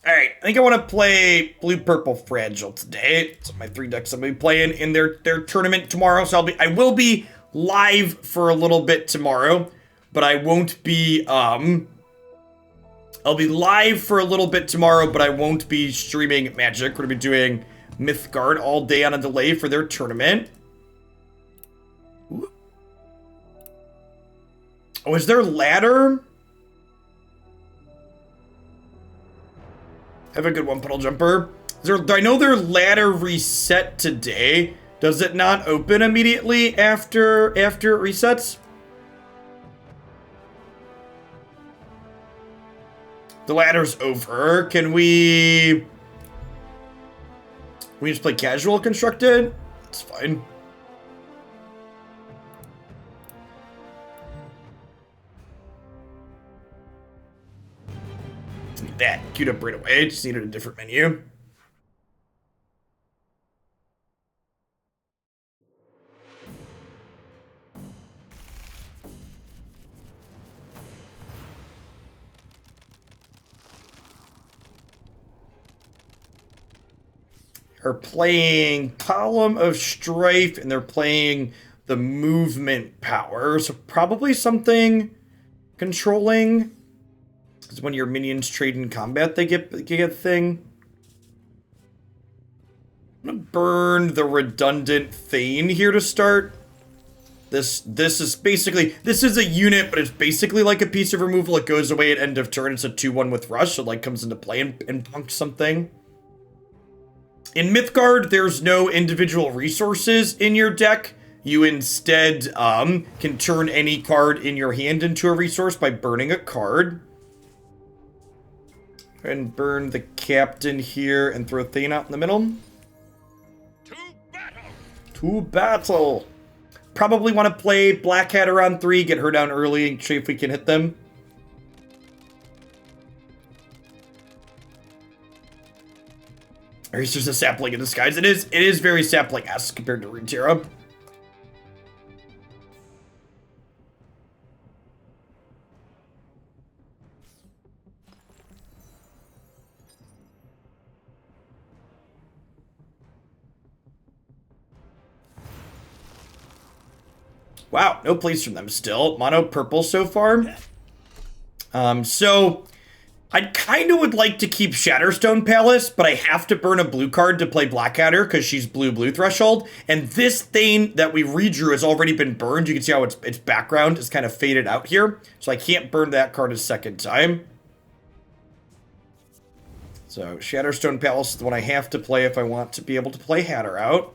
Alright, I think I want to play blue-purple fragile today. So my 3 decks I'm going to be playing in their tournament tomorrow. So I will be live for a little bit tomorrow, but I won't be, I'll be live for a little bit tomorrow, but I won't be streaming Magic. We're going to be doing Mythgard all day on a delay for their tournament. Ooh. Oh, is there ladder? Have a good one, Puddle Jumper. I know their ladder reset today. Does it not open immediately after it resets? The ladder's over. Can we just play casual constructed? That's fine. That queued up right away. Just needed a different menu. Are playing Column of Strife, and they're playing the movement power. So probably something controlling. Because when your minions trade in combat, they get a thing. I'm gonna burn the redundant thane here to start. This is a unit, but it's basically like a piece of removal. It goes away at end of turn. It's a 2/1 with rush, so it like comes into play and punks something. In Mythgard, there's no individual resources in your deck. You instead can turn any card in your hand into a resource by burning a card. And burn the captain here and throw thane out in the middle. To battle! Probably want to play Black Hat around 3, get her down early, and see if we can hit them. Or he's just a sapling in disguise. It is very sapling-esque compared to Runeterra. Wow, no plays from them still. Mono purple so far. So I kind of would like to keep Shatterstone Palace, but I have to burn a blue card to play Blackadder because she's blue threshold. And this thane that we redrew has already been burned. You can see how its background is kind of faded out here. So I can't burn that card a second time. So Shatterstone Palace is the one I have to play if I want to be able to play Hatter out.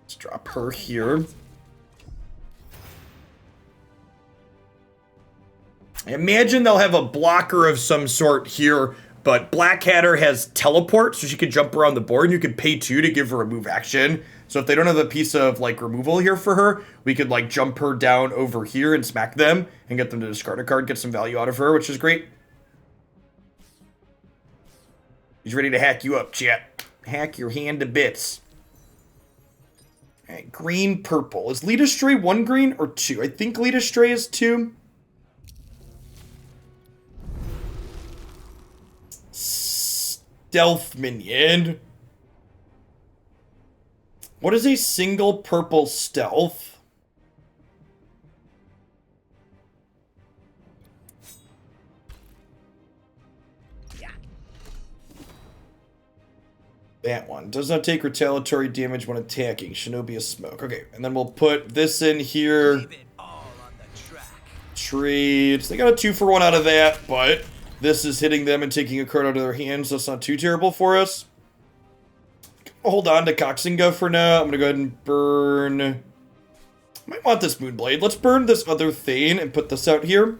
Let's drop her here. I imagine they'll have a blocker of some sort here, but Black Hatter has teleport, so she can jump around the board, and you can pay 2 to give her a move action. So if they don't have a piece of, like, removal here for her, we could, like, jump her down over here and smack them, and get them to discard a card, get some value out of her, which is great. He's ready to hack you up, chat. Hack your hand to bits. Alright, green, purple. Is Lead Astray 1 green or 2? I think Lead Astray is 2. Stealth minion. What is a single purple stealth? That one. Does not take retaliatory damage when attacking. Shinobi is smoke. Okay, and then we'll put this in here. Trades. They got a 2-for-1 out of that, but this is hitting them and taking a card out of their hands. That's not too terrible for us. I'll hold on to Koxinga for now. I'm going to go ahead and burn. I might want this Moonblade. Let's burn this other thane and put this out here.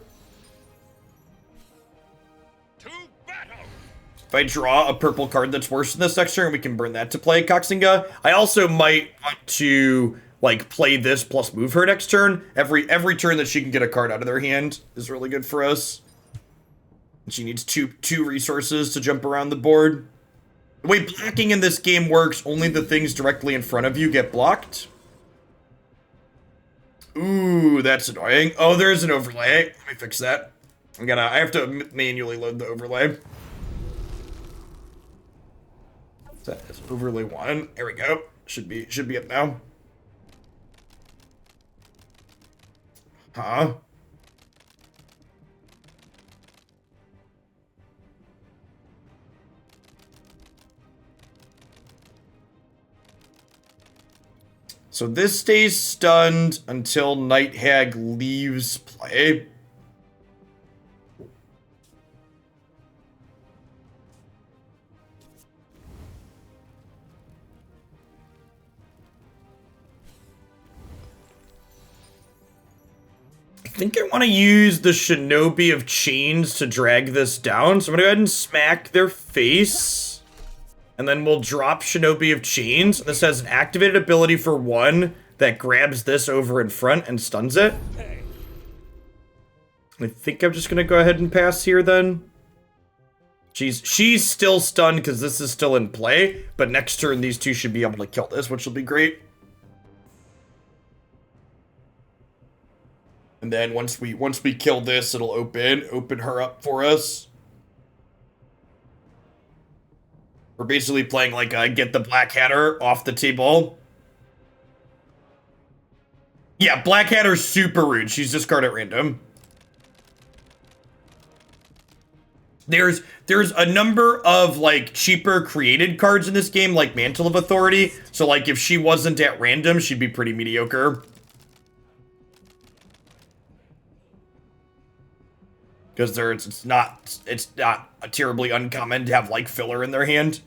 If I draw a purple card that's worse than this next turn, we can burn that to play Koxinga. I also might want to, like, play this plus move her next turn. Every turn that she can get a card out of their hand is really good for us. She needs two resources to jump around the board. The way blocking in this game works, only the things directly in front of you get blocked. Ooh, that's annoying. Oh, there's an overlay. Let me fix that. I have to manually load the overlay. That is overlay 1. There we go. Should be up now. Huh? So this stays stunned until Night Hag leaves play. I think I want to use the Shinobi of Chains to drag this down. So I'm going to go ahead and smack their face. And then we'll drop Shinobi of Chains. This has an activated ability for 1 that grabs this over in front and stuns it. I think I'm just going to go ahead and pass here then. She's still stunned because this is still in play. But next turn, these two should be able to kill this, which will be great. And then once we kill this, it'll open her up for us. We're basically playing like get the Black Hatter off the table. Yeah, Black Hatter's super rude. She's discard at random. There's a number of like cheaper created cards in this game, like Mantle of Authority. So like if she wasn't at random, she'd be pretty mediocre. Because it's not terribly uncommon to have like filler in their hand.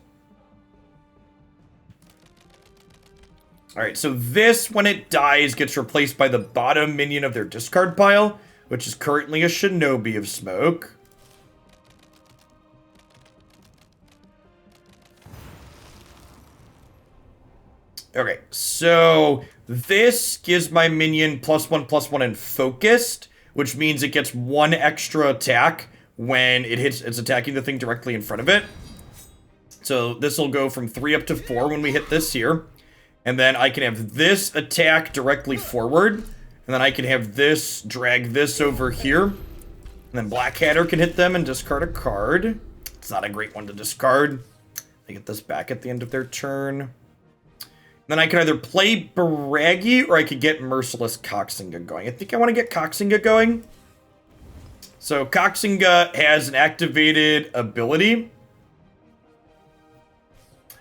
Alright, so this, when it dies, gets replaced by the bottom minion of their discard pile, which is currently a Shinobi of Smoke. Okay, so this gives my minion +1/+1 and focused, which means it gets 1 extra attack when it's attacking the thing directly in front of it. So this will go from 3 up to 4 when we hit this here. And then I can have this attack directly forward. And then I can have this drag this over here. And then Black Hatter can hit them and discard a card. It's not a great one to discard. They get this back at the end of their turn. Then I can either play Bragi or I could get Merciless Koxinga going. I think I want to get Koxinga going. So Koxinga has an activated ability.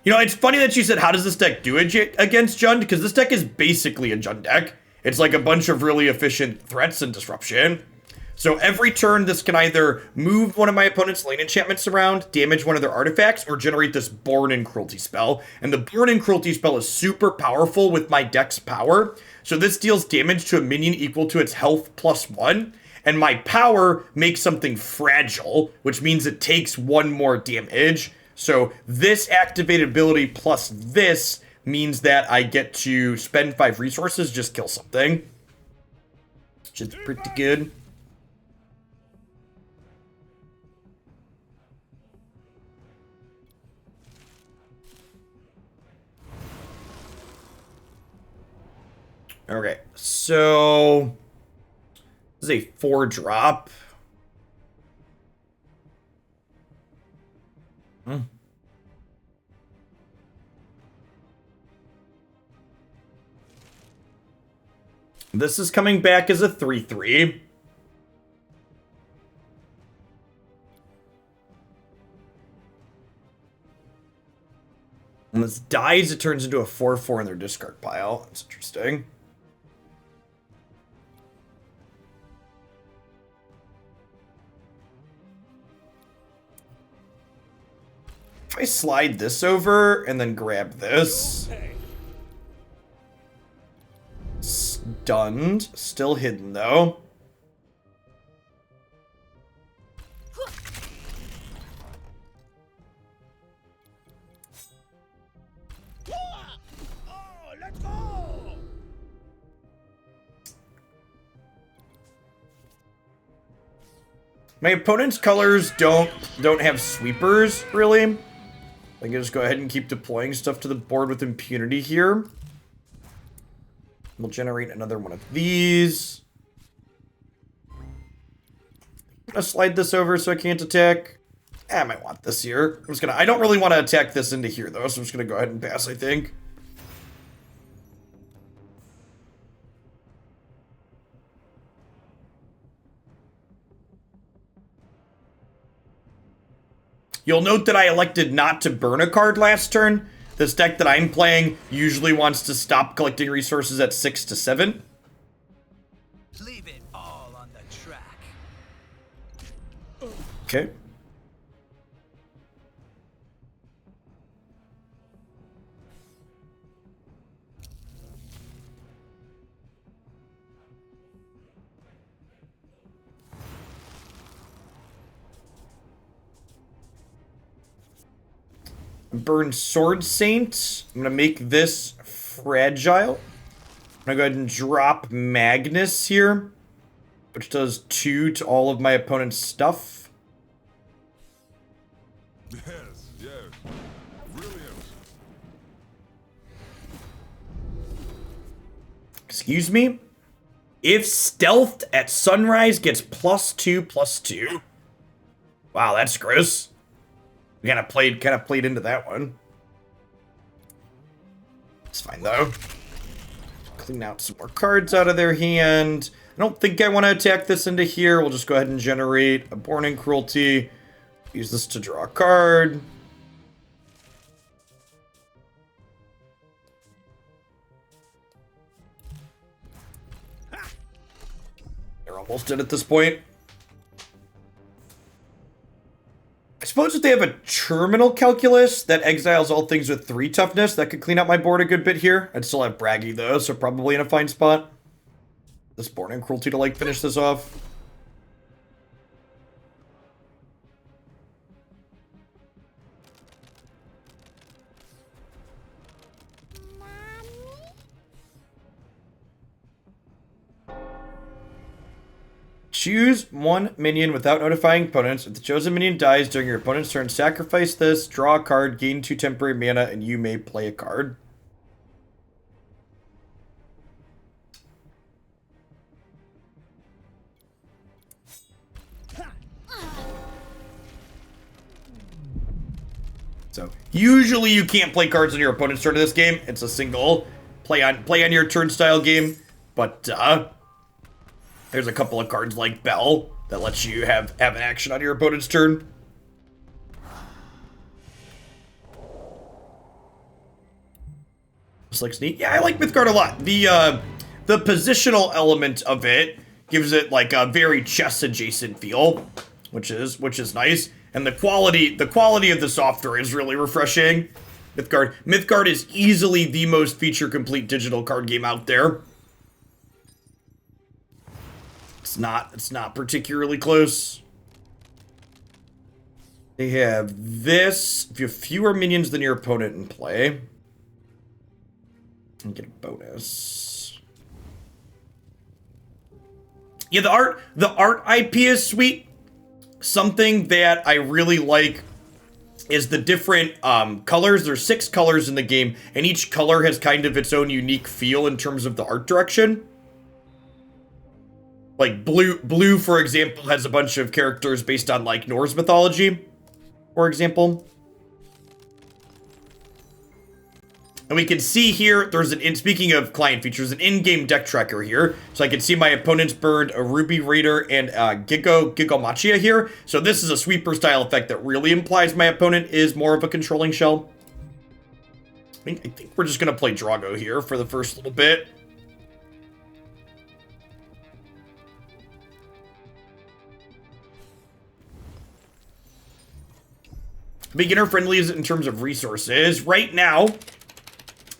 You know, it's funny that you said, how does this deck do it against Jund? Because this deck is basically a Jund deck. It's like a bunch of really efficient threats and disruption. So every turn, this can either move one of my opponent's lane enchantments around, damage one of their artifacts, or generate this Born in Cruelty spell. And the Born in Cruelty spell is super powerful with my deck's power. So this deals damage to a minion equal to its health +1. And my power makes something fragile, which means it takes 1 more damage. So this activated ability plus this means that I get to spend 5 resources, just kill something. Which is pretty good. Okay, so this is a 4-drop. This is coming back as a 3/3. When this dies, it turns into a 4/4 in their discard pile. That's interesting. If I slide this over and then grab this. Stunned. Still hidden, though. My opponent's colors don't have sweepers, really. I can just go ahead and keep deploying stuff to the board with impunity here. We'll generate another one of these. gonna slide this over so I can't attack. I might want this here. I don't really want to attack this into here though, so I'm just gonna go ahead and pass, I think. You'll note that I elected not to burn a card last turn. This deck that I'm playing usually wants to stop collecting resources at 6 to 7. Leave it all on the track. Okay. Burn Sword Saint. I'm gonna make this fragile. I'm gonna go ahead and drop Magnus here, which does 2 to all of my opponent's stuff. Yes, brilliant. Excuse me? If stealthed at sunrise gets +2/+2. Wow, that's gross. We kind of played into that one. It's fine though. Clean out some more cards out of their hand. I don't think I want to attack this into here. We'll just go ahead and generate a Born in Cruelty. Use this to draw a card. They're almost dead at this point. I suppose if they have a terminal calculus that exiles all things with 3 toughness, that could clean out my board a good bit here. I'd still have bragi though, so probably in a fine spot. This Born in Cruelty to like finish this off. Choose 1 minion without notifying opponents. If the chosen minion dies during your opponent's turn, sacrifice this, draw a card, gain 2 temporary mana, and you may play a card. So, usually you can't play cards on your opponent's turn in this game. It's a single play on your turn style game, but there's a couple of cards like Bell that lets you have an action on your opponent's turn. This looks neat. Yeah, I like Mythgard a lot. The positional element of it gives it like a very chess adjacent feel, which is nice. And the quality of the software is really refreshing. Mythgard is easily the most feature complete digital card game out there. It's not particularly close. They have this. If you have fewer minions than your opponent in play, and get a bonus. Yeah, the art IP is sweet. Something that I really like is the different colors. There's 6 colors in the game, and each color has kind of its own unique feel in terms of the art direction. Like blue, for example, has a bunch of characters based on like Norse mythology, for example. And we can see here, there's speaking of client features, an in-game deck tracker here. So I can see my opponents burned a Ruby Raider and Gigomachia here. So this is a sweeper style effect that really implies my opponent is more of a controlling shell. I think we're just gonna play Drago here for the first little bit. Beginner friendly in terms of resources. Right now,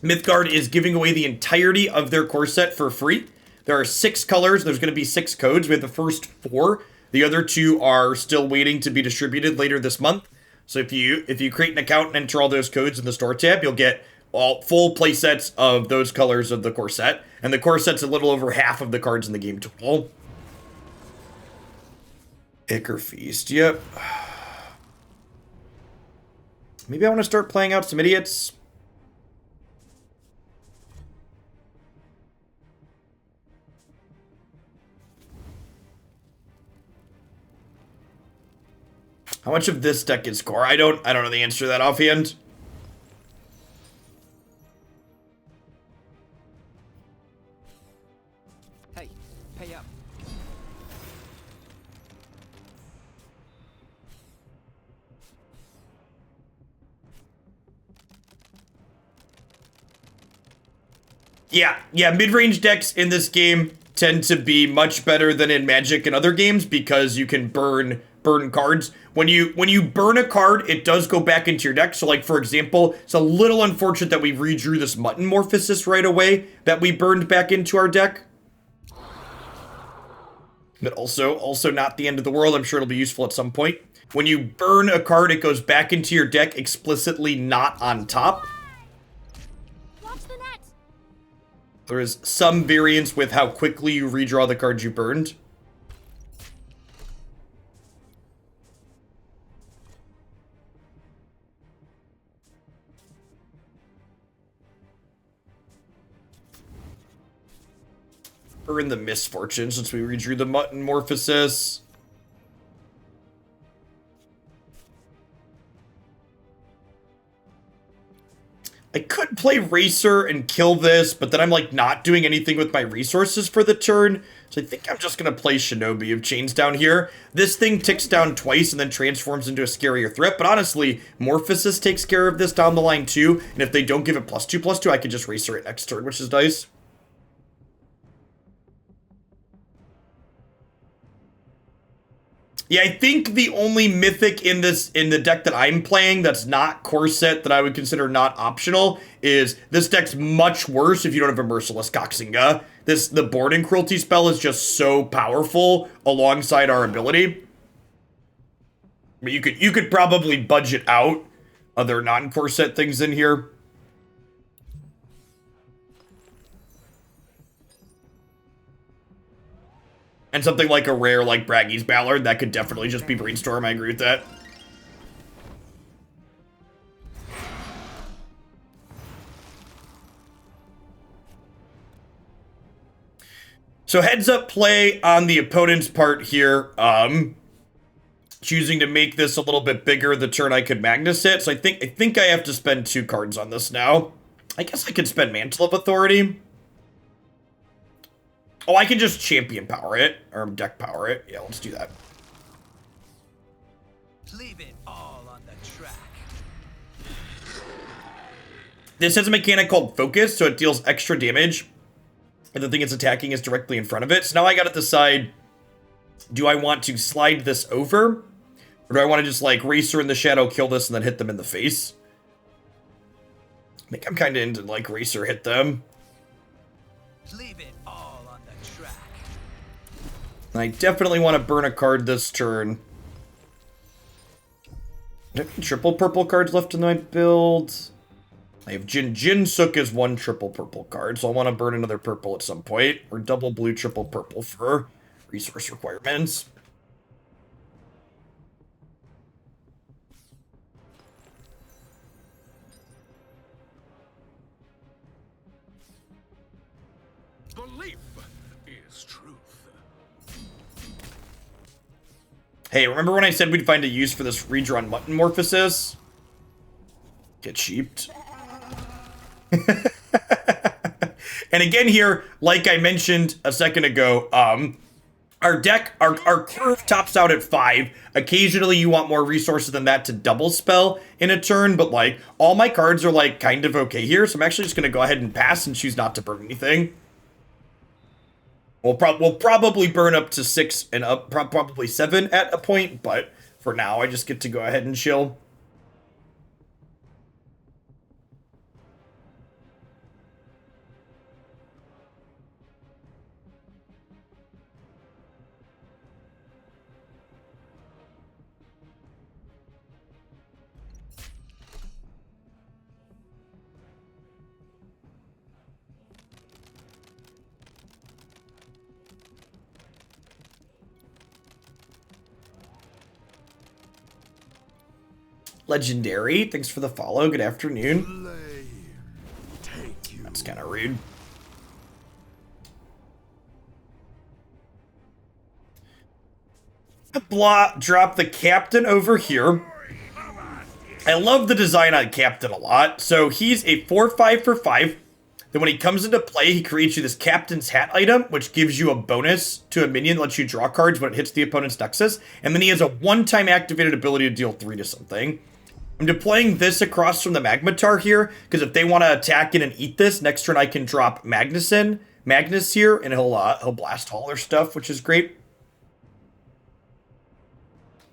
Mythgard is giving away the entirety of their core set for free. There are 6 colors. There's going to be 6 codes. We have the first 4. The other 2 are still waiting to be distributed later this month. So if you create an account and enter all those codes in the store tab, you'll get all full play sets of those colors of the core set. And the core set's a little over half of the cards in the game total. Ichor Feast. Yep. Maybe I want to start playing out some idiots. How much of this deck is core? I don't know the answer to that offhand. Hey, pay up. Yeah, mid-range decks in this game tend to be much better than in Magic and other games because you can burn cards. When you burn a card, it does go back into your deck. So like, for example, it's a little unfortunate that we redrew this muttonmorphosis right away that we burned back into our deck. But also not the end of the world. I'm sure it'll be useful at some point. When you burn a card, it goes back into your deck explicitly not on top. Watch the net. There is some variance with how quickly you redraw the cards you burned. Or in the misfortune, since we redrew the muttonmorphosis. I could play Racer and kill this, but then I'm like not doing anything with my resources for the turn. So I think I'm just going to play Shinobi of Chains down here. This thing ticks down twice and then transforms into a scarier threat. But honestly, Morphosis takes care of this down the line too. And if they don't give it +2/+2, I can just Racer it next turn, which is nice. Yeah, I think the only mythic in the deck that I'm playing that's not core set that I would consider not optional is this deck's much worse if you don't have a merciless koxinga. The boarding cruelty spell is just so powerful alongside our ability. I mean, you could probably budget out other non-core set things in here. And something like a rare like Bragi's Ballad, that could definitely just be Brainstorm, I agree with that. So heads up play on the opponent's part here. Choosing to make this a little bit bigger the turn I could Magnus it. So I think I have to spend 2 cards on this now. I guess I could spend Mantle of Authority. Oh, I can just champion power it, or deck power it. Yeah, let's do that. Leave it all on the track. This has a mechanic called Focus, so it deals extra damage. And the thing it's attacking is directly in front of it. So now I gotta decide, do I want to slide this over? Or do I want to just, like, Racer in the shadow, kill this, and then hit them in the face? I think I'm kind of into, like, Racer hit them. Leave it all on the track. And I definitely want to burn a card this turn. Do I have any triple purple cards left in my build? I have jin-sook is 1 triple purple card, so I want to burn another purple at some point. Or double blue, triple purple for resource requirements. Belief is truth. Hey, remember when I said we'd find a use for this redrawn muttonmorphosis? Get sheeped. And again here, like I mentioned a second ago, our deck, our curve tops out at 5. Occasionally you want more resources than that to double spell in a turn, but like all my cards are like kind of okay here, so I'm actually just gonna go ahead and pass and choose not to burn anything. We'll probably burn up to 6 and up, probably 7 at a point, but for now I just get to go ahead and chill. Legendary, thanks for the follow. Good afternoon. Take you. That's kind of rude. drop the captain over here. I love the design on captain a lot. So he's a 4/5 for 5. Then when he comes into play, he creates you this captain's hat item, which gives you a bonus to a minion that lets you draw cards when it hits the opponent's nexus. And then he has a one-time activated ability to deal 3 to something. I'm deploying this across from the Magmatar here, because if they want to attack in and eat this, next turn I can drop Magnus here, and he'll blast all their stuff, which is great.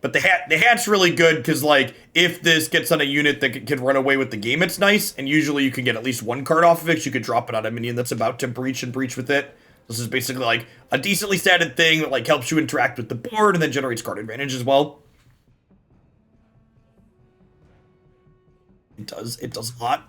But the hat's really good, because, like, if this gets on a unit that can run away with the game, it's nice, and usually you can get at least 1 card off of it, so you could drop it on a minion that's about to breach and breach with it. This is basically, like, a decently statted thing that, like, helps you interact with the board, and then generates card advantage as well. It does a lot.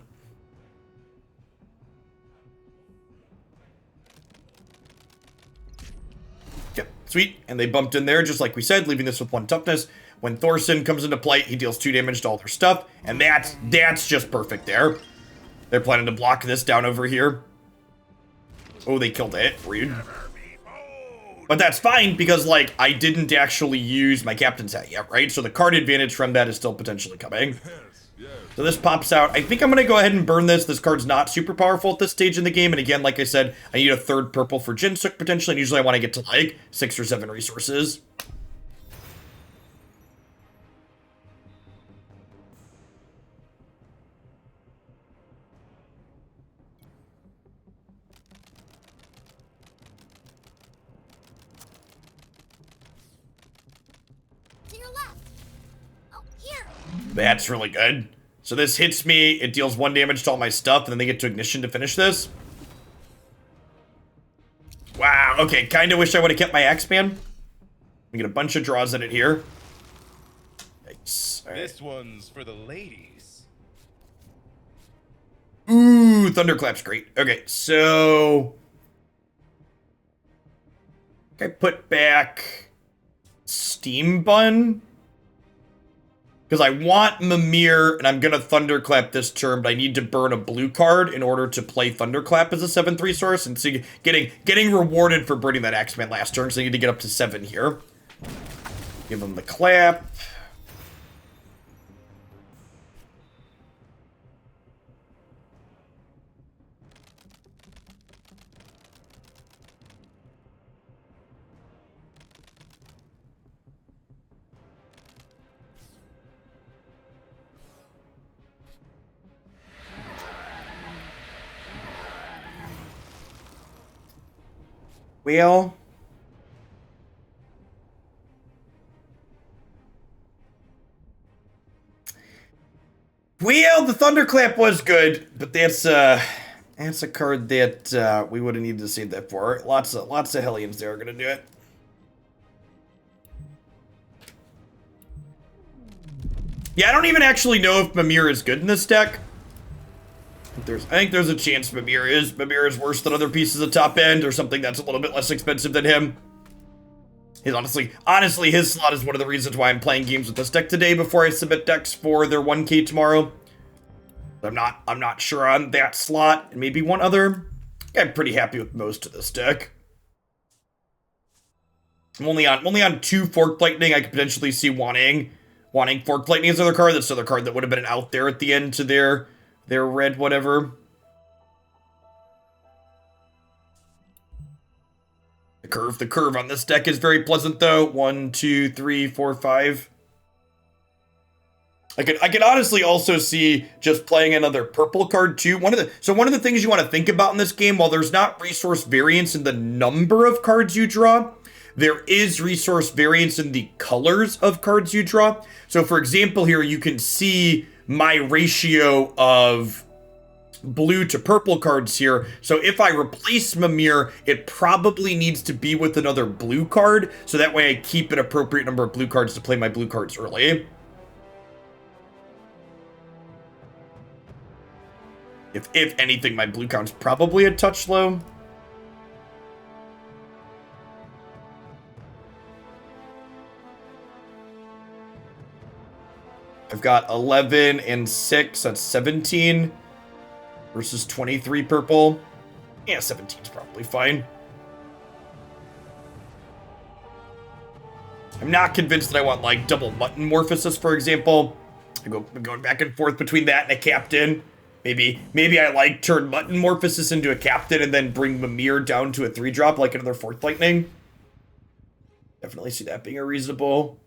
Yep, sweet. And they bumped in there, just like we said, leaving this with 1 toughness. When Thorsson comes into play, he deals 2 damage to all their stuff, and that's just perfect there. They're planning to block this down over here. Oh, they killed it. Rude. But that's fine, because, like, I didn't actually use my captain's hat yet, right? So the card advantage from that is still potentially coming. So this pops out. I think I'm going to go ahead and burn this. This card's not super powerful at this stage in the game. And again, like I said, I need a 3rd purple for jin-sook potentially. And usually I want to get to like 6 or 7 resources. To your left. Oh, here. That's really good. So this hits me, it deals 1 damage to all my stuff, and then they get to ignition to finish this. Wow, okay, kinda wish I would've kept my Axeman. We get a bunch of draws in it here. Yikes. All right. This one's for the ladies. Ooh, thunderclap's great. Okay, so... I put back... Steam Bun? Because I want Mimir, and I'm going to Thunderclap this turn, but I need to burn a blue card in order to play Thunderclap as a 7/3 resource, and so getting rewarded for burning that Axeman last turn, so I need to get up to 7 here. Give him the clap. Well, the Thunderclap was good, but that's a card that we would have needed to save that for. Lots of Hellions there are gonna do it. Yeah, I don't even actually know if Mimir is good in this deck. I think there's a chance Mimir is worse than other pieces of top end, or something that's a little bit less expensive than him. Honestly, his slot is one of the reasons why I'm playing games with this deck today before I submit decks for their 1K tomorrow. I'm not sure on that slot, and maybe one other. I'm pretty happy with most of this deck. I'm only on 2 Forked Lightning. I could potentially see wanting Forked Lightning as another card. That's another card that would have been out there at the end to their red whatever. The curve on this deck is very pleasant though. 1, 2, 3, 4, 5. I could honestly also see just playing another purple card too. One of the things you want to think about in this game, while there's not resource variance in the number of cards you draw, there is resource variance in the colors of cards you draw. So for example here, you can see my ratio of blue to purple cards here. So if I replace Mimir, it probably needs to be with another blue card, so that way I keep an appropriate number of blue cards to play my blue cards early. If anything, my blue count's probably a touch low. I've got 11 and 6, that's 17. Versus 23 purple. Yeah, 17's probably fine. I I'm not convinced that I want, like, double muttonmorphosis, for example. I'm going back and forth between that and a captain. Maybe I, like, turn muttonmorphosis into a captain and then bring Mimir down to a 3-drop, like another Fourth Lightning. Definitely see that being a reasonable.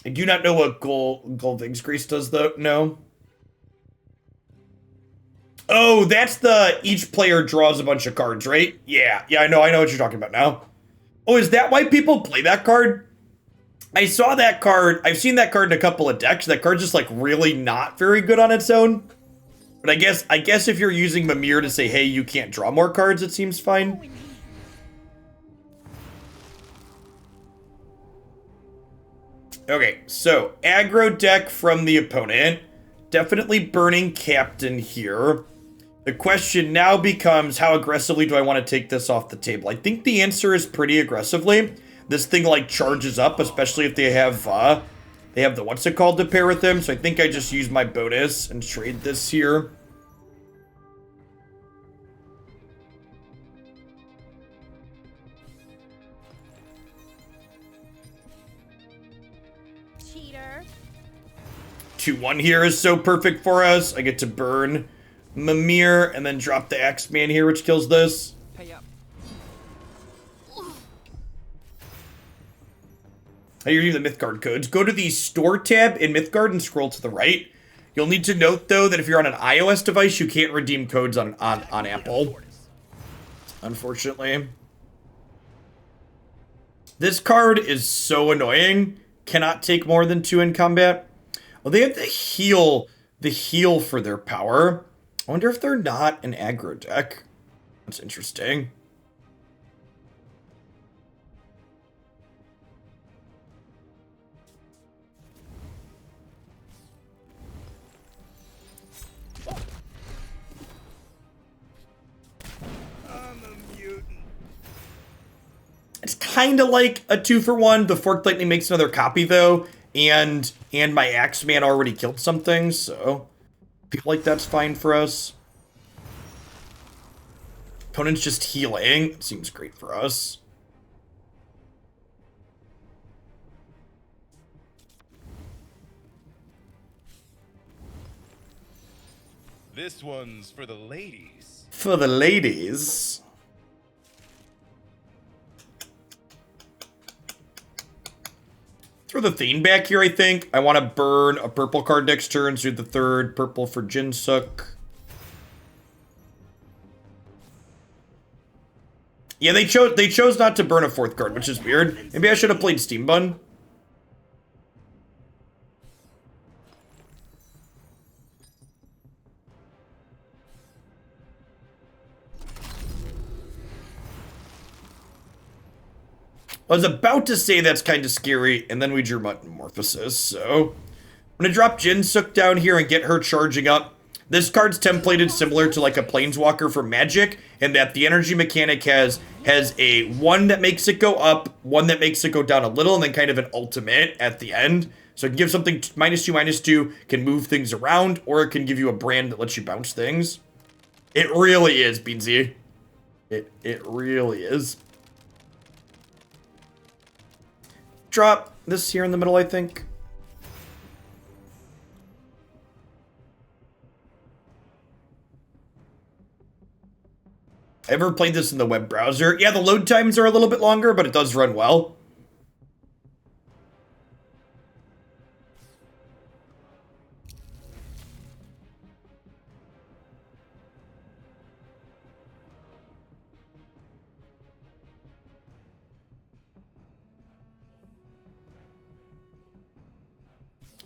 I do not know what Golvig's Grace does, though. No. Oh, that's the each player draws a bunch of cards, right? Yeah, I know what you're talking about now. Oh, is that why people play that card? I saw that card. I've seen that card in a couple of decks. That card's just like really not very good on its own. But I guess if you're using Mimir to say, hey, you can't draw more cards, it seems fine. Okay, so aggro deck from the opponent. Definitely burning captain here. The question now becomes, how aggressively do I want to take this off the table? I think the answer is pretty aggressively. This thing like charges up, especially if they have the what's it called to pair with them. So I think I just use my bonus and trade this here. Cheater. 2-1 here is so perfect for us. I get to burn Mimir and then drop the Axeman here, which kills this. Pay up. How you're using the Mythgard codes. Go to the store tab in Mythgard and scroll to the right. You'll need to note, though, that if you're on an iOS device, you can't redeem codes on Apple. Unfortunately. This card is so annoying. Cannot take more than 2 in combat. Oh, they have the heal for their power. I wonder if they're not an aggro deck. That's interesting. It's kind of like a 2-for-1. The Forked Lightning makes another copy, though. And my Axeman already killed something, so I feel like that's fine for us. Opponent's just healing. Seems great for us. This one's for the ladies. For the ladies. Throw the thane back here, I think. I want to burn a purple card next turn, so the 3rd purple for jin-sook. Yeah, they chose not to burn a 4th card, which is weird. Maybe I should have played Steam Bun. I was about to say that's kind of scary, and then we drew Muttonmorphosis, so I'm going to drop jin-sook down here and get her charging up. This card's templated similar to like a Planeswalker for Magic, in that the energy mechanic has a 1 that makes it go up, 1 that makes it go down a little, and then kind of an ultimate at the end. So it can give something -2/-2, can move things around, or it can give you a brand that lets you bounce things. It really is, Beansy. It really is. Drop this here in the middle, I think. Ever played this in the web browser? Yeah, the load times are a little bit longer, but it does run well.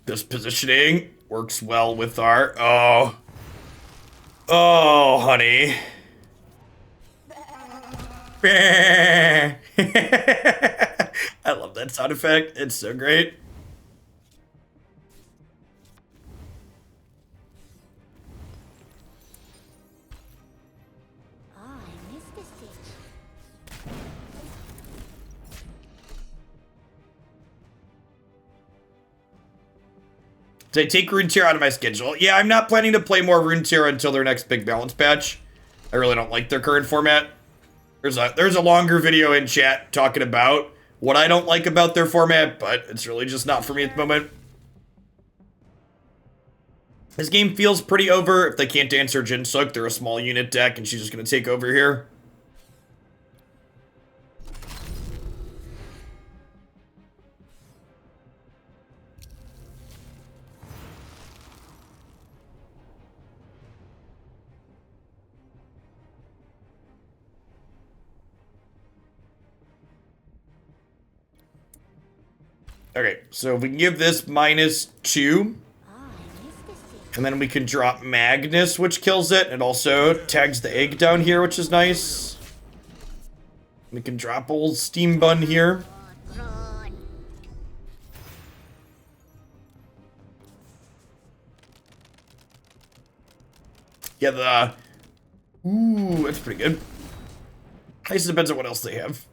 This positioning works well with our... Oh, honey. I love that sound effect. It's so great. Oh, I missed this stitch. Did I take Runeterra out of my schedule? Yeah, I'm not planning to play more Runeterra until their next big balance patch. I really don't like their current format. There's a longer video in chat talking about what I don't like about their format, but it's really just not for me at the moment. This game feels pretty over. If they can't answer Jin-sook, they're a small unit deck, and she's just going to take over here. Okay, so if we can give this -2, and then we can drop Magnus, which kills it, and also tags the egg down here, which is nice. We can drop old Steam Bun here. Yeah, ooh, that's pretty good. I guess it depends on what else they have.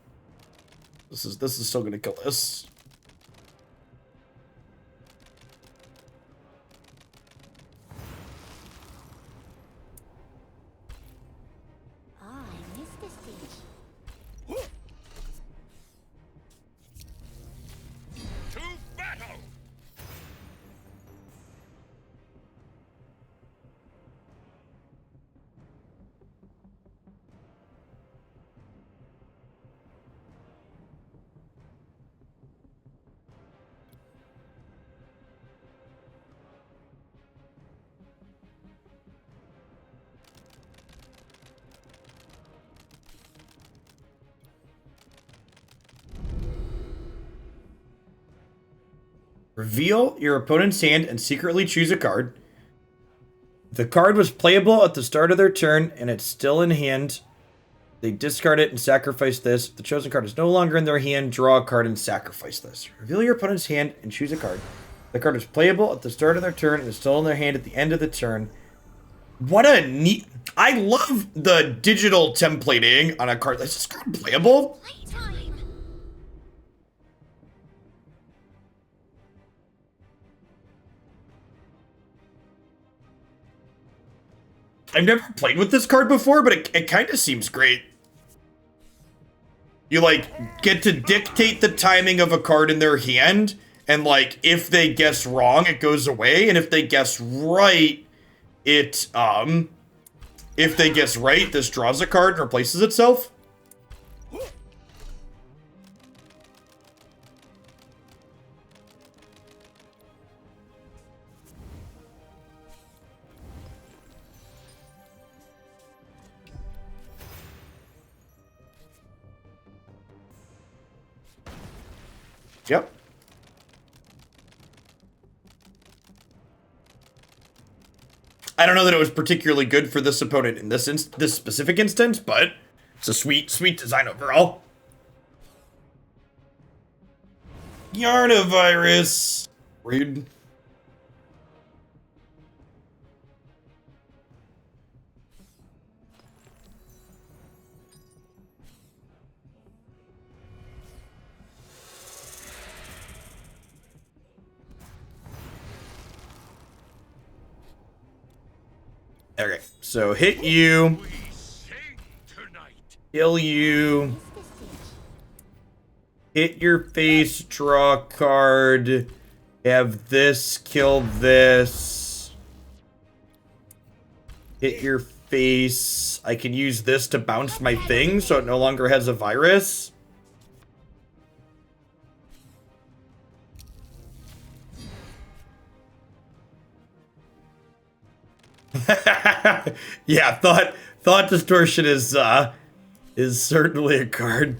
This is still gonna kill this. Reveal your opponent's hand and secretly choose a card. If the card was playable at the start of their turn and it's still in hand, they discard it and sacrifice this. If the chosen card is no longer in their hand, draw a card and sacrifice this. Reveal your opponent's hand and choose a card. The card is playable at the start of their turn and is still in their hand at the end of the turn. What a neat... I love the digital templating on a card. Is this card playable? I've never played with this card before, but it kind of seems great. You, like, get to dictate the timing of a card in their hand, and, like, if they guess wrong, it goes away, and if they guess right, it, if they guess right, this draws a card and replaces itself. Yep. I don't know that it was particularly good for this opponent in this specific instance, but it's a sweet design overall. Yarnavirus. Rude. Okay, so hit you, kill you, hit your face, draw a card, have this, kill this, hit your face. I can use this to bounce my thing so it no longer has a virus. Yeah, thought distortion is certainly a card.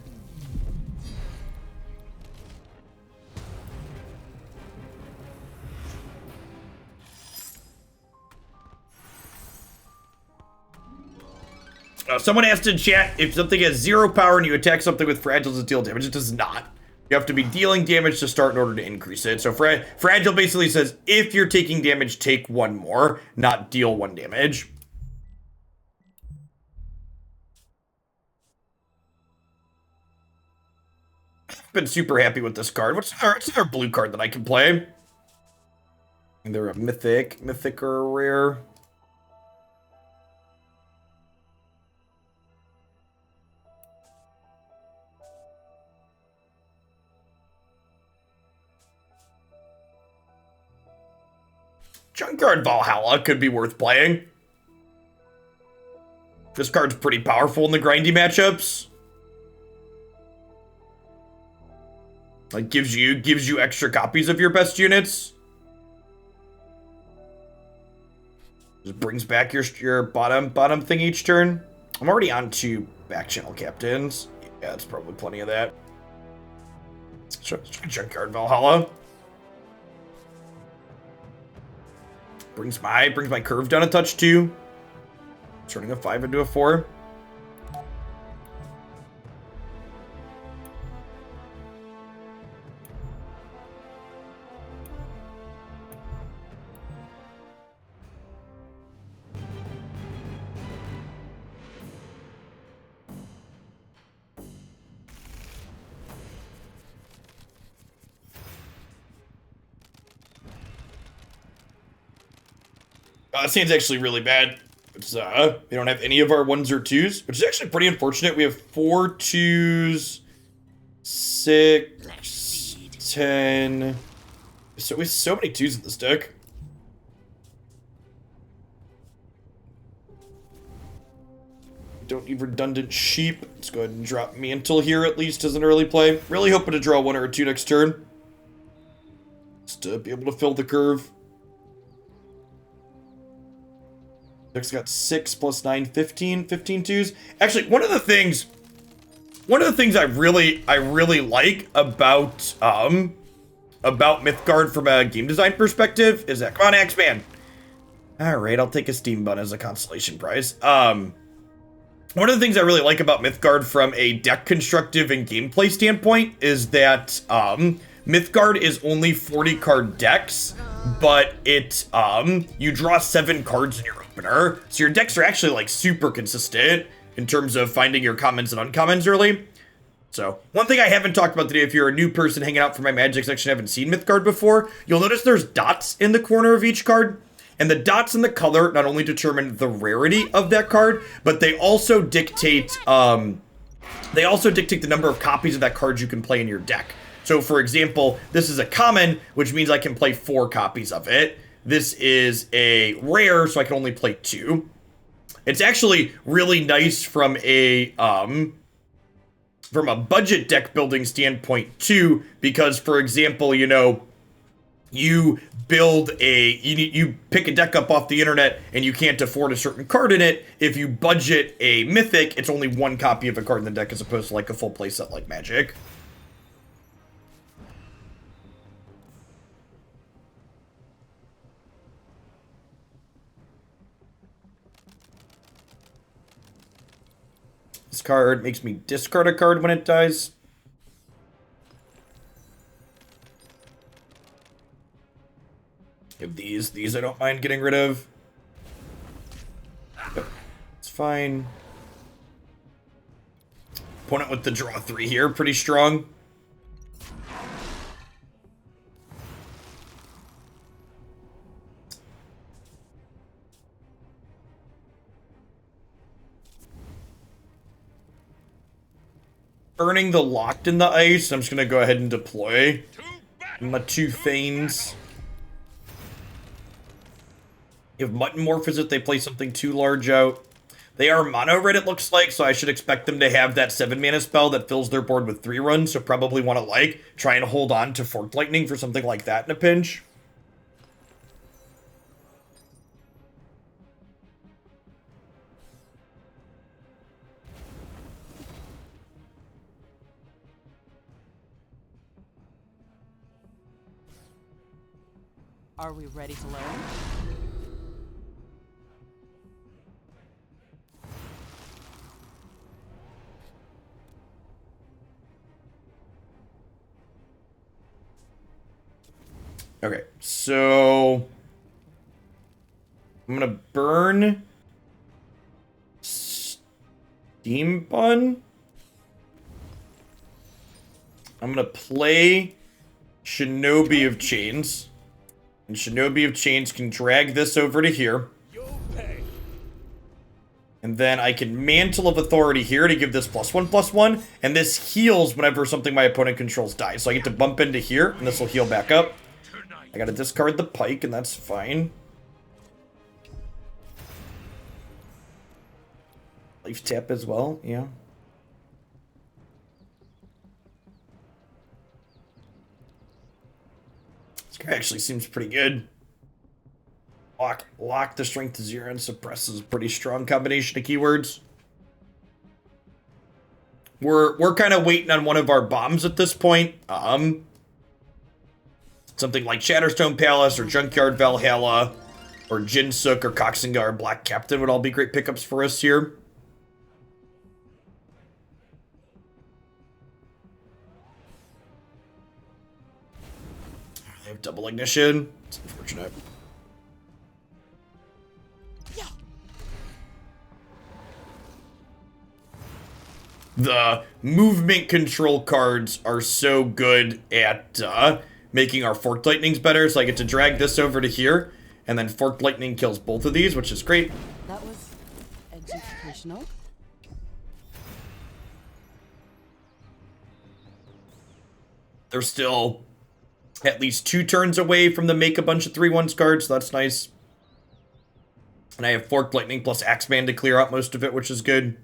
Someone asked in chat if something has 0 power and you attack something with fragile, does it deal damage? It does not. You have to be dealing damage to start in order to increase it. So fragile basically says if you're taking damage, take 1 more, not deal 1 damage. Been super happy with this card. What's our blue card that I can play? And they're a mythic or a rare. Junkyard Valhalla could be worth playing. This card's pretty powerful in the grindy matchups. Like gives you extra copies of your best units. Just brings back your bottom thing each turn. I'm already on 2 backchannel captains. Yeah, that's probably plenty of that. Let's try Junkyard Valhalla. Brings my curve down a touch too. Turning a 5 into a 4. This hand's actually really bad. It's, we don't have any of our 1s or 2s, which is actually pretty unfortunate. We have 4 2s, 6, 10. So we have so many 2s in this deck. Don't need redundant sheep. Let's go ahead and drop mantle here at least as an early play. Really hoping to draw 1 or 2 next turn. Just to be able to fill the curve. Deck's got 6 plus 9, 15 twos. Actually, one of the things I really like about Mythgard from a game design perspective is that, come on, Axeman. Alright, I'll take a Steam Bun as a consolation prize. One of the things I really like about Mythgard from a deck constructive and gameplay standpoint is that Mythgard is only 40 card decks, but you draw 7 cards in your opener, so your decks are actually like super consistent in terms of finding your commons and uncommons early. So one thing I haven't talked about today, if you're a new person hanging out for my Magic section and haven't seen Mythgard before, you'll notice there's dots in the corner of each card. And the dots and the color not only determine the rarity of that card, but they also dictate the number of copies of that card you can play in your deck. So for example, this is a common, which means I can play 4 copies of it. This is a rare, so I can only play 2. It's actually really nice from a budget deck building standpoint too, because for example, you know, you pick a deck up off the internet and you can't afford a certain card in it. If you budget a mythic, it's only 1 copy of a card in the deck as opposed to like a full playset like Magic. This card makes me discard a card when it dies. Give these I don't mind getting rid of. Yep, it's fine. Opponent with the draw 3 here, pretty strong. Earning the locked in the ice. I'm just gonna go ahead and deploy my 2 thanes. If muttonmorphosis, they play something too large out. They are mono red, it looks like, so I should expect them to have that 7 mana spell that fills their board with 3 runs, so probably want to like try and hold on to Forked Lightning for something like that in a pinch. Are we ready to learn? Okay, so I'm gonna burn Steam Bun. I'm gonna play Shinobi of Chains. And Shinobi of Chains can drag this over to here. And then I can Mantle of Authority here to give this +1/+1. And this heals whenever something my opponent controls dies. So I get to bump into here, and this will heal back up. I gotta discard the pike, and that's fine. life tap as well, yeah. This guy actually seems pretty good. Lock the strength to 0 and suppresses a pretty strong combination of keywords. We're kind of waiting on one of our bombs at this point. Something like Shatterstone Palace or Junkyard Valhalla or Jin-sook or Koxinga or Black Captain would all be great pickups for us here. They have double ignition. It's unfortunate. The movement control cards are so good at making our forked lightnings better. So I get to drag this over to here, and then forked lightning kills both of these, which is great. That was educational. They're still at least 2 turns away from the make a bunch of 3/1s cards, so that's nice. And I have forked lightning plus Axeman to clear out most of it, which is good.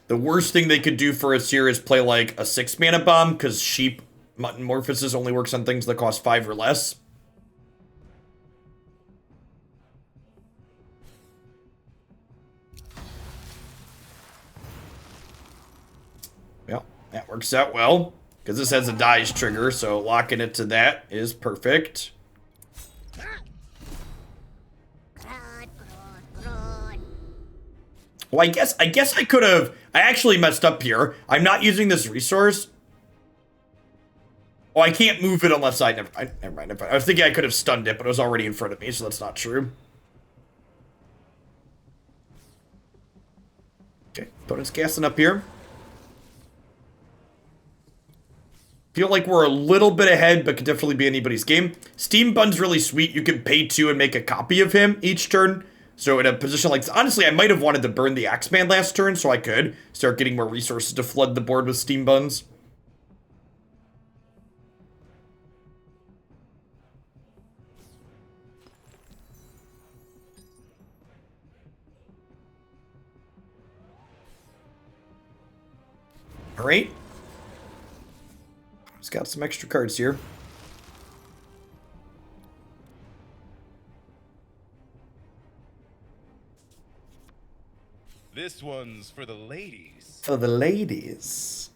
The worst thing they could do for us here is play like a 6-mana bomb, because sheep muttonmorphosis only works on things that cost 5 or less. Well, that works out well, because this has a dies trigger, so locking it to that is perfect. Well, I guess I could have. I actually messed up here. I'm not using this resource. Oh, I can't move it unless never mind. I was thinking I could have stunned it, but it was already in front of me, so that's not true. Okay, opponent's gassing up here. Feel like we're a little bit ahead, but could definitely be anybody's game. Steam Bun's really sweet. You can pay 2 and make a copy of him each turn. So in a position like this, honestly, I might have wanted to burn the Axeman last turn so I could start getting more resources to flood the board with Steam Buns. All right. Just got some extra cards here. This one's for the ladies. For the ladies.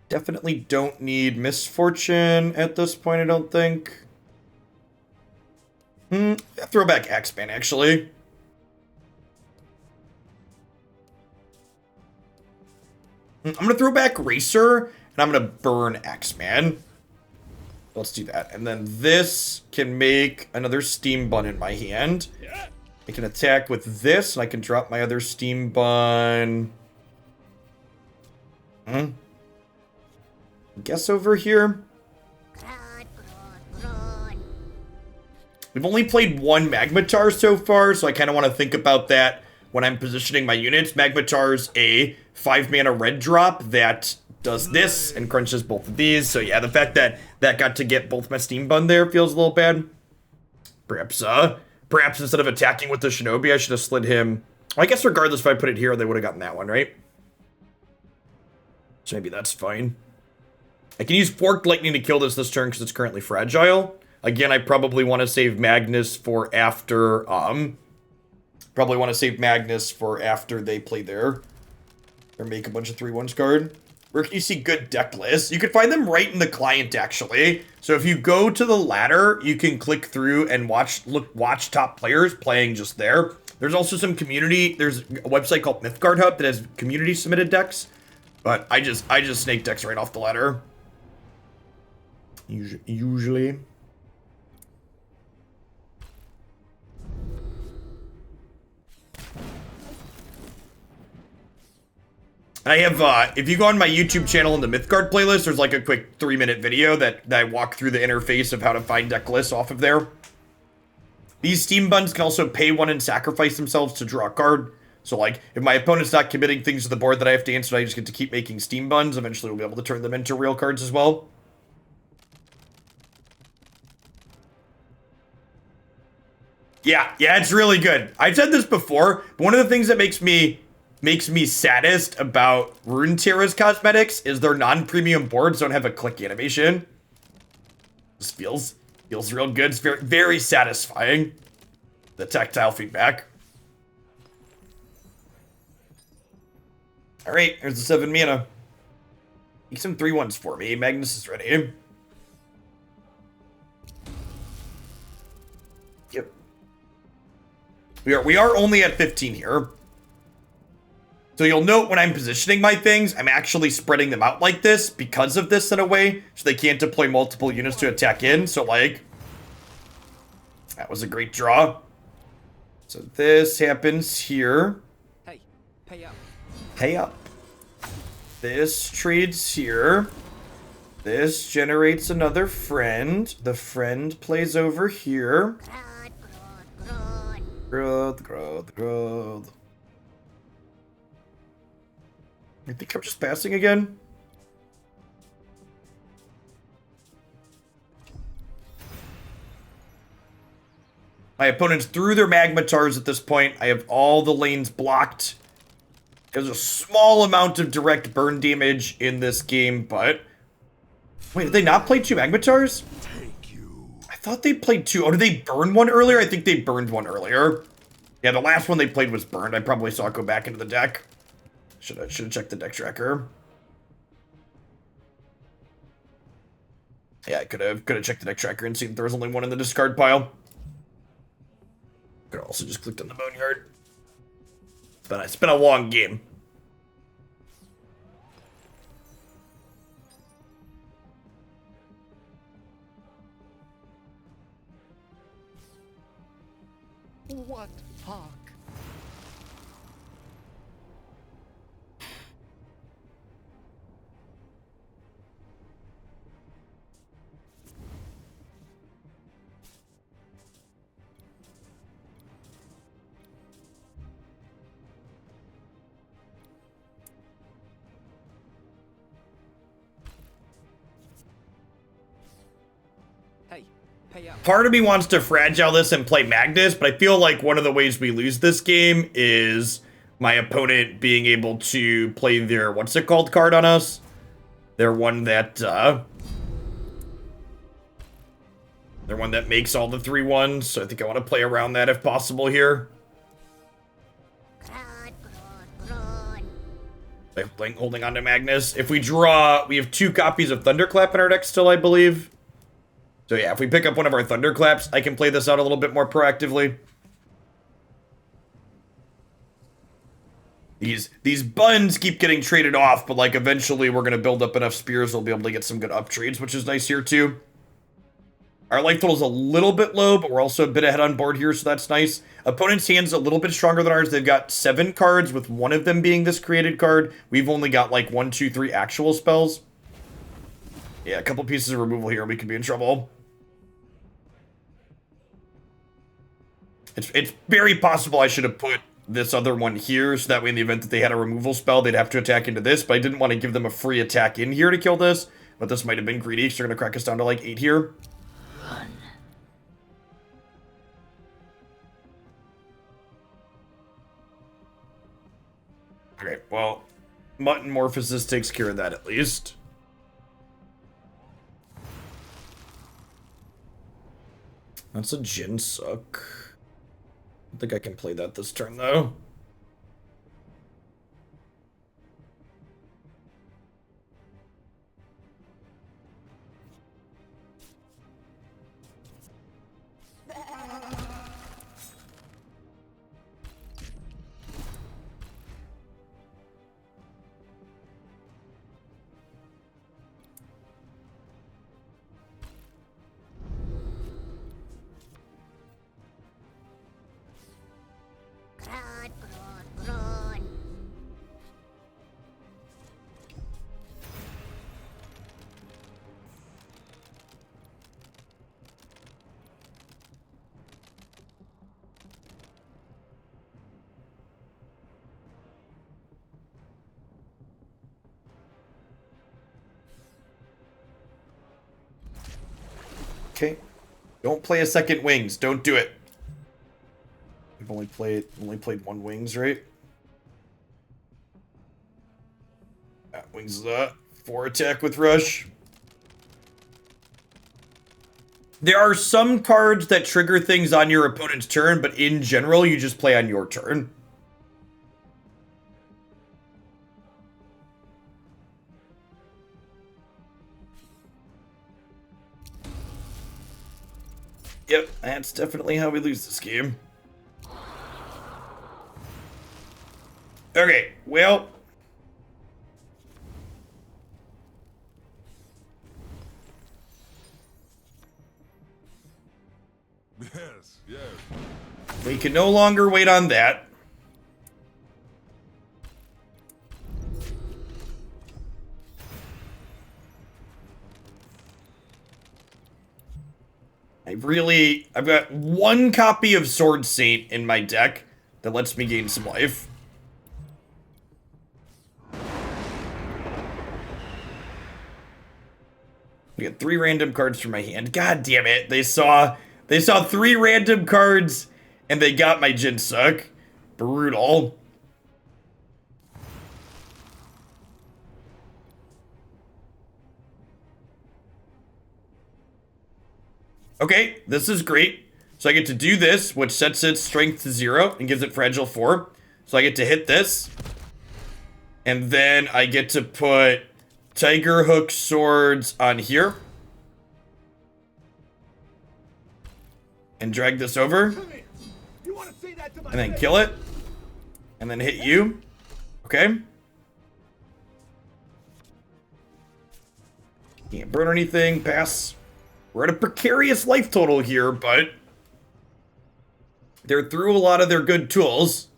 Definitely don't need misfortune at this point, I don't think. Throwback Axeman, actually. I'm going to throw back Racer, and I'm going to burn Axeman. Let's do that. And then this can make another Steam Bun in my hand. I can attack with this, and I can drop my other Steam Bun. Guess over here. We've only played 1 Magmatar so far, so I kind of want to think about that when I'm positioning my units. Magmatar's a 5-mana red drop that does this and crunches both of these. So yeah, the fact that that got to get both my Steam Bun there feels a little bad. Perhaps instead of attacking with the shinobi, I should have slid him. Well, I guess regardless if I put it here, they would have gotten that one, right? So maybe that's fine. I can use forked lightning to kill this turn because it's currently fragile. Again, I probably want to save Magnus for after, they play their, or make a bunch of 3/1s card. Where can you see good deck lists? You can find them right in the client, actually. So if you go to the ladder, you can click through and watch top players playing just there. There's also some community. There's a website called Mythgard Hub that has community submitted decks. But I just snake decks right off the ladder. Usually. I have, if you go on my YouTube channel in the Mythgard playlist, there's like a quick 3-minute video that I walk through the interface of how to find deck lists off of there. These Steam Buns can also pay 1 and sacrifice themselves to draw a card. So like, if my opponent's not committing things to the board that I have to answer, I just get to keep making Steam Buns. Eventually we'll be able to turn them into real cards as well. Yeah, it's really good. I've said this before, but one of the things that makes me saddest about Runeterra's cosmetics is their non-premium boards don't have a click animation. This feels real good. It's very, very satisfying. The tactile feedback. All right, here's the 7 mana. Make some 3/1s for me. Magnus is ready. Yep. We are only at 15 here. So you'll note when I'm positioning my things, I'm actually spreading them out like this because of this in a way, so they can't deploy multiple units to attack in. So like, that was a great draw. So this happens here. Hey, pay up. Pay up. This trades here. This generates another friend. The friend plays over here. Growth. I think I'm just passing again. My opponents threw their magmatars at this point. I have all the lanes blocked. There's a small amount of direct burn damage in this game, but... Wait, did they not play 2 magmatars? Take you. I thought they played 2. Oh, did they burn one earlier? I think they burned one earlier. Yeah, the last one they played was burned. I probably saw it go back into the deck. Should have checked the deck tracker. Yeah, I could have checked the deck tracker and seen there was only one in the discard pile. Could also just clicked on the boneyard. But it's been a long game. What fuck? Hey, pay up. Part of me wants to fragile this and play Magnus, but I feel like one of the ways we lose this game is my opponent being able to play their, what's it called, card on us? They're one that, they're one that makes all the 3/1s, so I think I want to play around that if possible here. Like holding on to Magnus. If we draw, we have 2 copies of Thunderclap in our deck still, I believe. So yeah, if we pick up one of our Thunderclaps, I can play this out a little bit more proactively. These buns keep getting traded off, but like eventually we're gonna build up enough spears we'll be able to get some good up trades, which is nice here too. Our life total is a little bit low, but we're also a bit ahead on board here, so that's nice. Opponent's hand's a little bit stronger than ours. They've got 7 cards, with one of them being this created card. We've only got like 1, 2, 3 actual spells. Yeah, a couple pieces of removal here, we could be in trouble. It's very possible I should have put this other one here, so that way in the event that they had a removal spell, they'd have to attack into this, but I didn't want to give them a free attack in here to kill this, but this might have been greedy, so they're going to crack us down to like 8 here. Okay, well, muttonmorphosis takes care of that at least. That's a jin-sook. I think I can play that this turn, though. Okay. Don't play a second wings. Don't do it. I've only played one wings, right? Wings 4 attack with rush. There are some cards that trigger things on your opponent's turn, but in general, you just play on your turn. Yep, that's definitely how we lose this game. Okay, well. Yes, yes. We can no longer wait on that. I've got one copy of Sword Saint in my deck that lets me gain some life. We got 3 random cards from my hand. God damn it. They saw 3 random cards and they got my jin-sook. Brutal. Okay, this is great. So I get to do this, which sets its strength to 0 and gives it fragile 4. So I get to hit this. And then I get to put Tiger Hook Swords on here. And drag this over. And then kill it. And then hit you. Okay. Can't burn anything. Pass. We're at a precarious life total here, but they're through a lot of their good tools.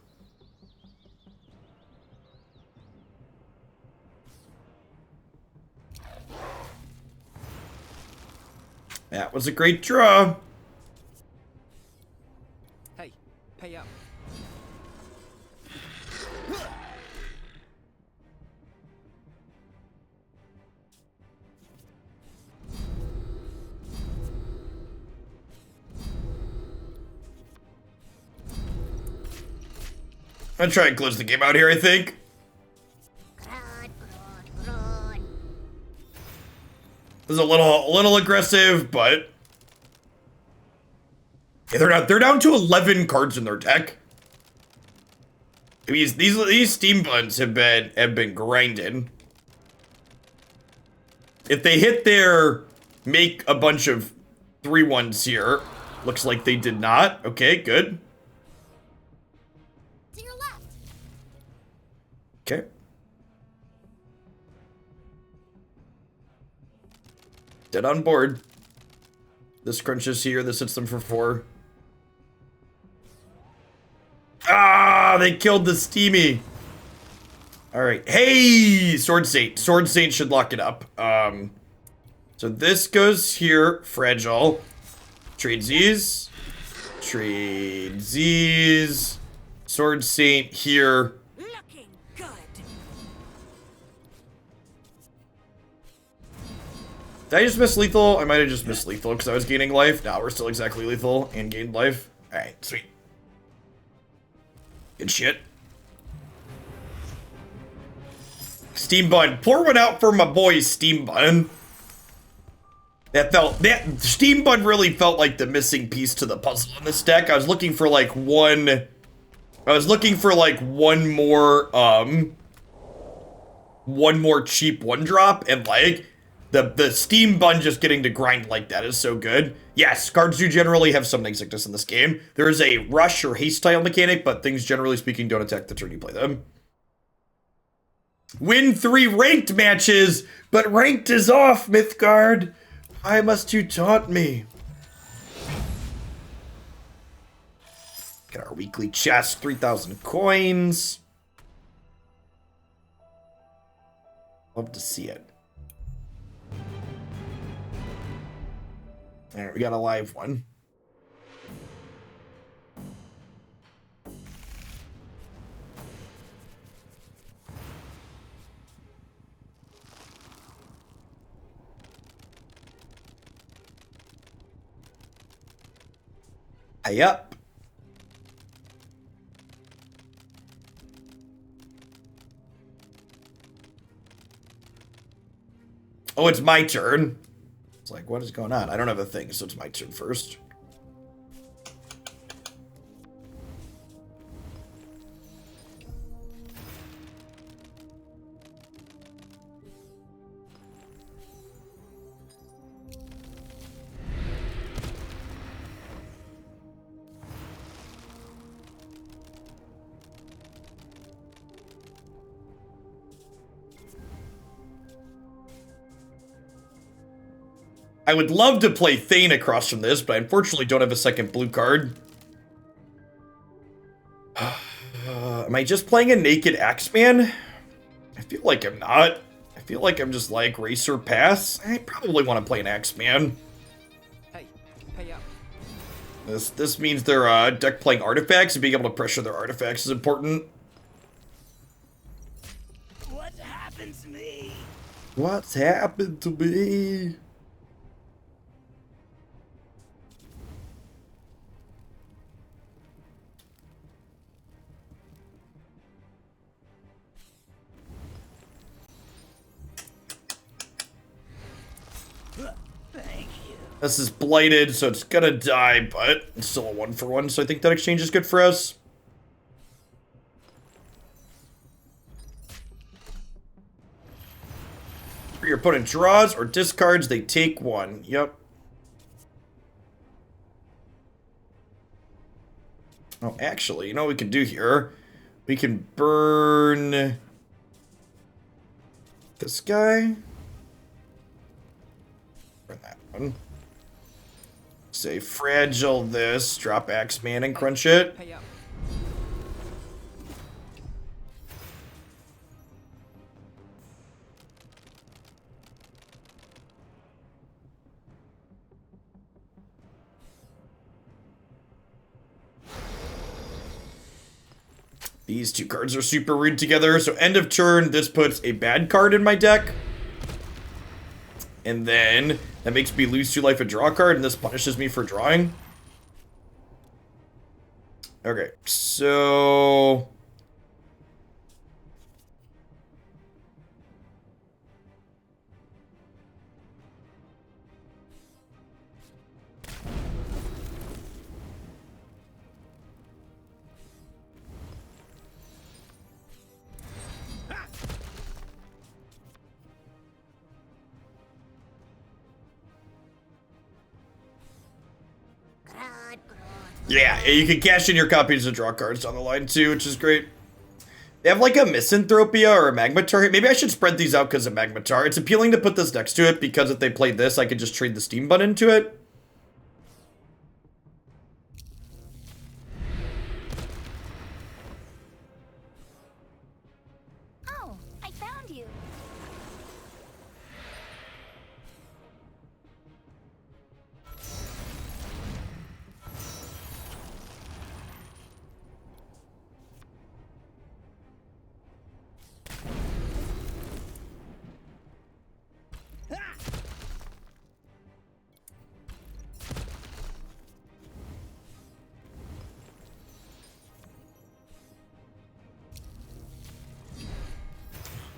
That was a great draw. Hey, pay up. I'm gonna try and close the game out here, I think. This is a little aggressive, but yeah, they're down to 11 cards in their deck. I mean, these steam buns have been grinding. If they hit their make a bunch of 3-1s here, looks like they did not. Okay, good. To your left. Okay. Dead on board. This crunches here. This hits them for 4. Ah, they killed the steamy. All right. Hey, Sword Saint. Sword Saint should lock it up. So this goes here. Fragile. Trade Z's. Trade Z's. Sword Saint here. Looking good. Did I just miss lethal? I might have just missed lethal because I was gaining life. Now we're still exactly lethal and gained life. Alright, sweet. Good shit. Steam Bun. Pour one out for my boy Steam Bun. That Steam Bun really felt like the missing piece to the puzzle in this deck. I was looking for like one more cheap 1-drop, and like the Steam Bun just getting to grind like that is so good. Yes, cards do generally have summoning sickness in this game. There is a rush or haste style mechanic, but things generally speaking don't attack the turn you play them. Win 3 ranked matches, but ranked is off, Mythgard. Why must you taunt me? Got our weekly chest, 3,000 coins. Love to see it. Alright, we got a live one. Hey up. Oh, it's my turn. It's like, what is going on? I don't have a thing, so it's my turn first. I would love to play Thane across from this, but I unfortunately don't have a second blue card. Am I just playing a naked Axeman? I feel like I'm not. I feel like I'm just like racer pass. I probably want to play an Axeman. Hey, pay up. This means they're deck playing artifacts, and being able to pressure their artifacts is important. What happened to me? What's happened to me? Thank you. This is blighted, so it's gonna die, but it's still a 1-for-1, so I think that exchange is good for us. Your opponent draws or discards, they take 1. Yep. Oh, actually, you know what we can do here? We can burn this guy. Burn that one. Say fragile this, drop Axeman and crunch it. Pay up. These two cards are super rude together, so end of turn, this puts a bad card in my deck. And then that makes me lose 2 life and draw a card, and this punishes me for drawing. Okay, so... Yeah, you can cash in your copies and draw cards down the line too, which is great. They have like a misanthropia or a magmatar. Maybe I should spread these out because of magmatar. It's appealing to put this next to it because if they played this, I could just trade the Steam button into it. Oh, I found you.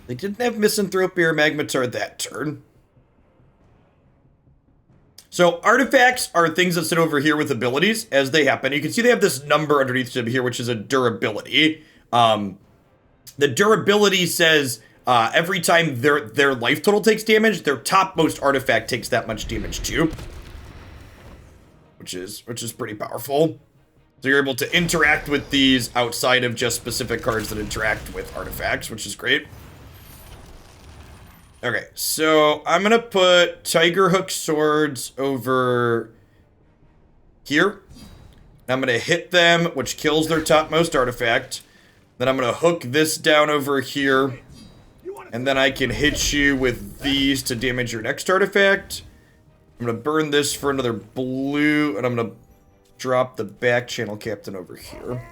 They didn't have misanthropia or magmatar that turn. So artifacts are things that sit over here with abilities as they happen. You can see they have this number underneath them here, which is a durability. The durability says every time their life total takes damage, their topmost artifact takes that much damage too, which is pretty powerful. So you're able to interact with these outside of just specific cards that interact with artifacts, which is great. Okay, so I'm gonna put Tiger Hook Swords over here. I'm gonna hit them, which kills their topmost artifact. Then I'm gonna hook this down over here. And then I can hit you with these to damage your next artifact. I'm gonna burn this for another blue, and I'm gonna drop the backchannel captain over here.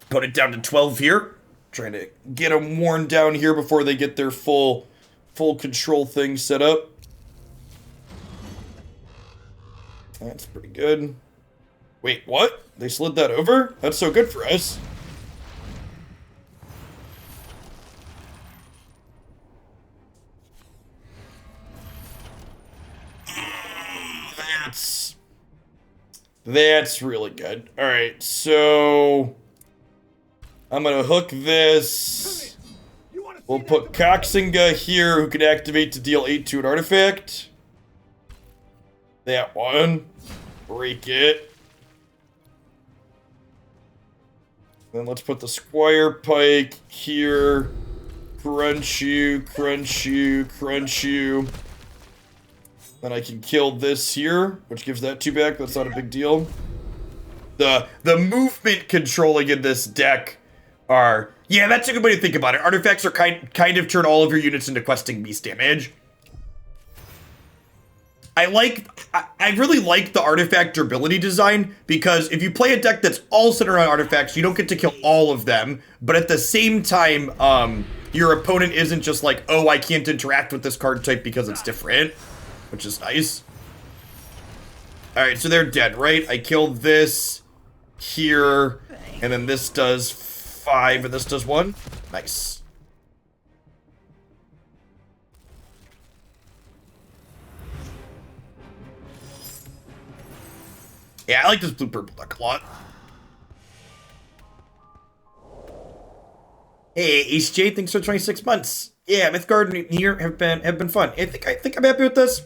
Put it down to 12 here. Trying to get them worn down here before they get their full control thing set up. That's pretty good. Wait, what? They slid that over? That's so good for us. That's really good. All right, so I'm gonna hook this. We'll put Koxinga here, who can activate to deal 8 to an artifact. That one. Break it. Then let's put the Squire Pike here. Crunch you, crunch you, crunch you. Then I can kill this here, which gives that 2 back. That's not a big deal. The movement controlling in this deck are... Yeah, that's a good way to think about it. Artifacts are kind of turn all of your units into questing beast damage. I really like the artifact durability design, because if you play a deck that's all centered on artifacts, you don't get to kill all of them, but at the same time, your opponent isn't just like, oh, I can't interact with this card type because it's different, which is nice. Alright, so they're dead, right? I killed this here, and then this does 5, and this does 1. Nice. Yeah, I like this blue-purple deck a lot. Hey, Ace J, thanks for 26 months. Yeah, Mythgard and here have been fun. I think I'm happy with this.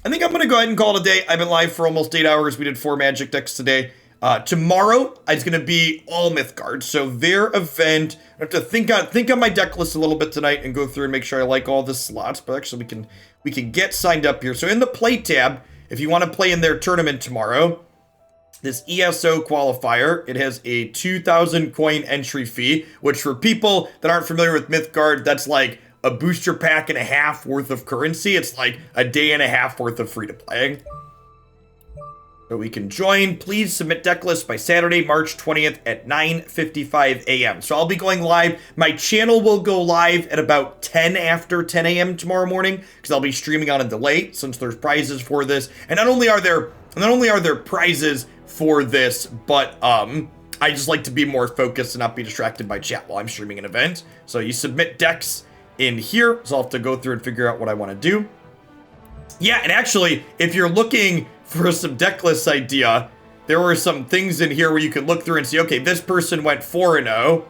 I think I'm gonna go ahead and call it a day. I've been live for almost 8 hours. We did 4 Magic decks today. Tomorrow it's gonna be all Mythgard. So their event, I have to think on my deck list a little bit tonight and go through and make sure I like all the slots. But actually, we can get signed up here. So in the play tab, if you want to play in their tournament tomorrow, this ESO qualifier, it has a 2,000 coin entry fee, which for people that aren't familiar with Mythgard, that's like a booster pack and a half worth of currency. It's like a day and a half worth of free to play. So we can join. Please submit deck lists by Saturday, March 20th at 9:55 a.m. So I'll be going live. My channel will go live at about 10 after 10 a.m. tomorrow morning, because I'll be streaming on a delay since there's prizes for this. And not only are there prizes for this, but I just like to be more focused and not be distracted by chat while I'm streaming an event. So you submit decks in here, so I'll have to go through and figure out what I want to do. Yeah, and actually, if you're looking for some deck list idea, there were some things in here where you could look through and see, okay, this person went 4-0.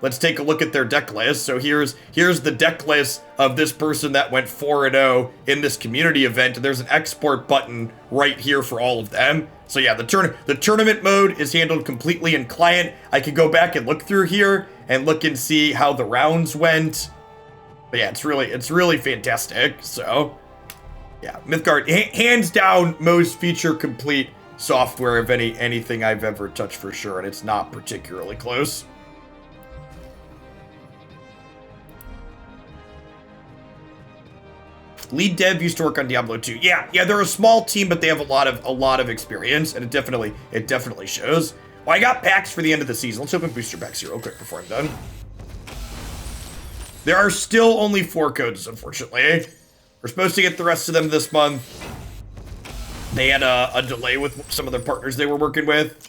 Let's take a look at their deck list. So here's the deck list of this person that went 4-0 in this community event. And there's an export button right here for all of them. So yeah, the tournament mode is handled completely in client. I could go back and look through here and look and see how the rounds went. But yeah, it's really fantastic. So yeah, Mythgard, hands down, most feature complete software of anything I've ever touched for sure, and it's not particularly close. Lead dev used to work on Diablo 2. Yeah, they're a small team, but they have a lot of experience, and it definitely shows. Well, I got packs for the end of the season. Let's open booster packs here real quick before I'm done. There are still only 4 codes, unfortunately. We're supposed to get the rest of them this month. They had a delay with some of their partners they were working with.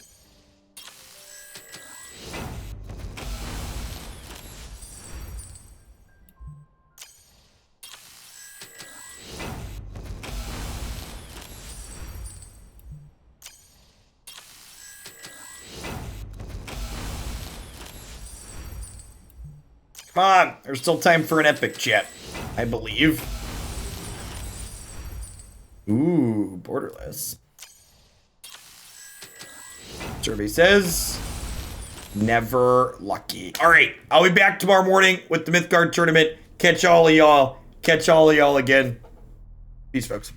Come on, there's still time for an epic chat, I believe. Ooh, borderless. Survey says, never lucky. All right, I'll be back tomorrow morning with the Mythgard tournament. Catch all of y'all again. Peace, folks.